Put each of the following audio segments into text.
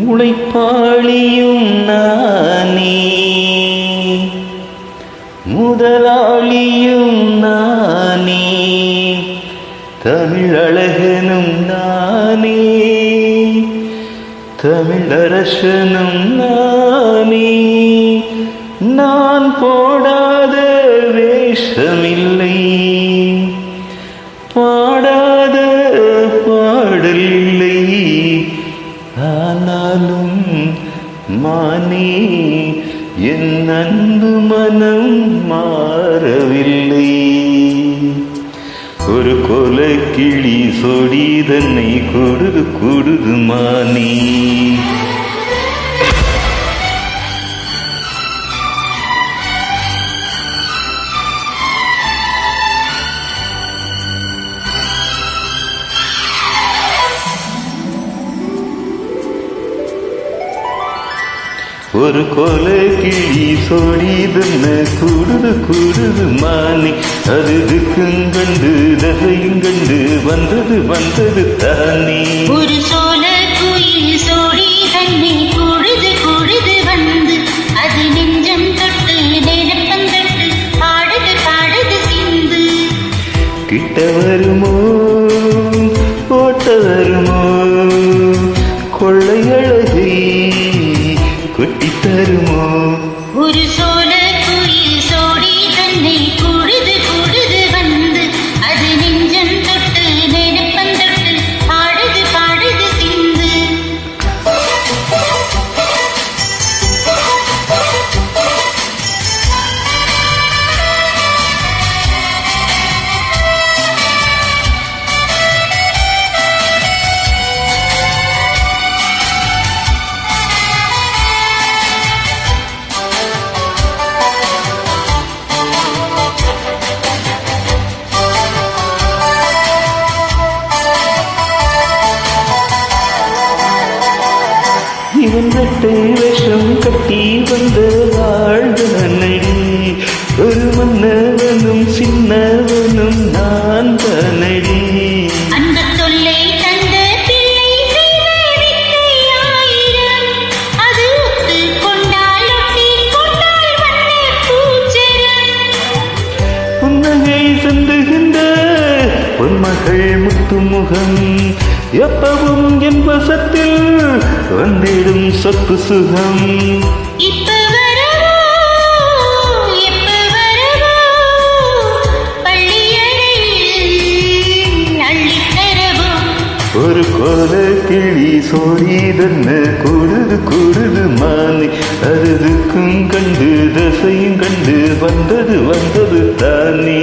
உழைப்பாளியும் நானே, முதலாளியும் நானே, தமிழழகனும் நானே, தமிழரசனும் நானே. நான் போடாத வேஷமில்லை, பாடாத பாடலில்லை. ஆனாலும் மானே என் அன்பு மனம் மாறவில்லை. ஒரு கொலைக்கிளி சொடி தன்னை கொடுது கொடுது மானே. ஒரு கொலைக்கிளி சொடிதன்ன கூடுது கூடுது மானி. அது திக்குங்கண்டு தசையுங்கண்டு வந்தது வந்தது தானே. ஒரு சோழ குயில் சோடி தன்னை கூடுது கூடுது வந்து அது நெஞ்சம் தொட்டு நேரப்பம் தொட்டு பாடுது பாடுது சிந்து. கிட்ட வருமோ ஓட்ட வருமோ கொள்ளையழகை கொட்டி தருமோ. ஒரு சோழ குயில் சோடி தன்னை கூடுது கூடுது வந்து அது நெஞ்சம் தொட்டு நேரப்பம் தொட்டு பாடுது பாடுது சிந்து. இவன் வெட்டை வேஷம் கட்டி வந்த வாழ்தனடி. ஒரு மன்னவனும் சின்னவனும் நான் தனடி. அந்த தொல்லை தந்த பிள்ளை அது ஒத்து கொண்டால் ஒட்டி கொண்டால் வந்த பூச்சரம். புன்னகை சந்துகின்ற பொன்மகள் முத்துமுகம் எப்பவும் என் வசத்தில் வந்திடும் சொத்து சுகம். இப்ப வரவோ எப்ப வரவோ பள்ளியறையில் அள்ளித்தரவோ. ஒரு கொலைக்கிளி சோடிதன்ன கூடுது கூடுது மானி. அதுக்கும் கண்டு தசையும் கண்டு வந்தது வந்தது தானே.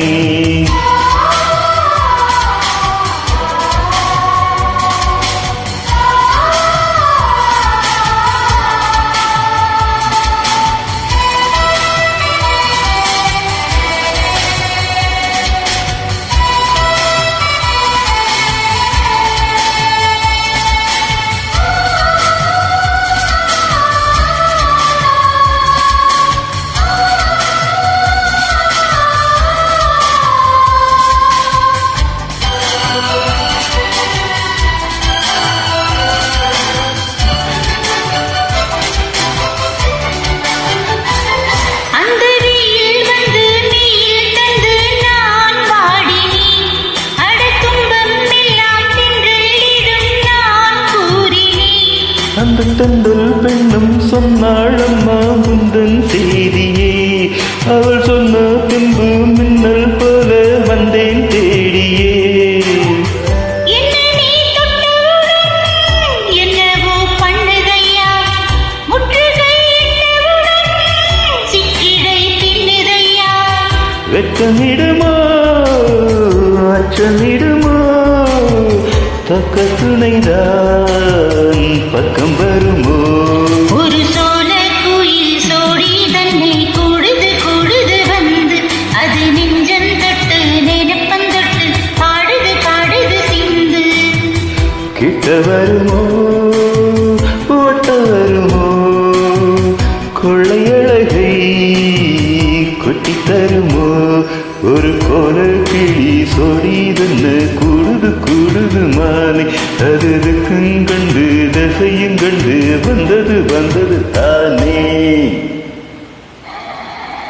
அந்த தண்டல் பெண்ணும் சொன்னாள் அம்மா முந்தன் செய்தியே. அவள் சொன்ன பின்பு மின்னல் போல வந்தேன் தேடியே. வெட்டமிடுமோ அச்சமிடுமோ தக்க துணைதான் பக்கம் வருமோ. ஒரு சோழ குயில் சோடி தன்னை கூடுது கூடுது வந்து அது நெஞ்சம் தொட்டு நேரப்பம் தொட்டு பாடுது பாடுது சிந்து. கிட்ட வருமோ ஓட்ட வருமோ கொள்ளையழகை கொட்டி தருமோ. ஒரு கொலைக்கிளி சொடிதன்ன கூடுது கூடுது மாலை. அது கண்டு அழகையும் கண்டு வந்தது வந்தது தானே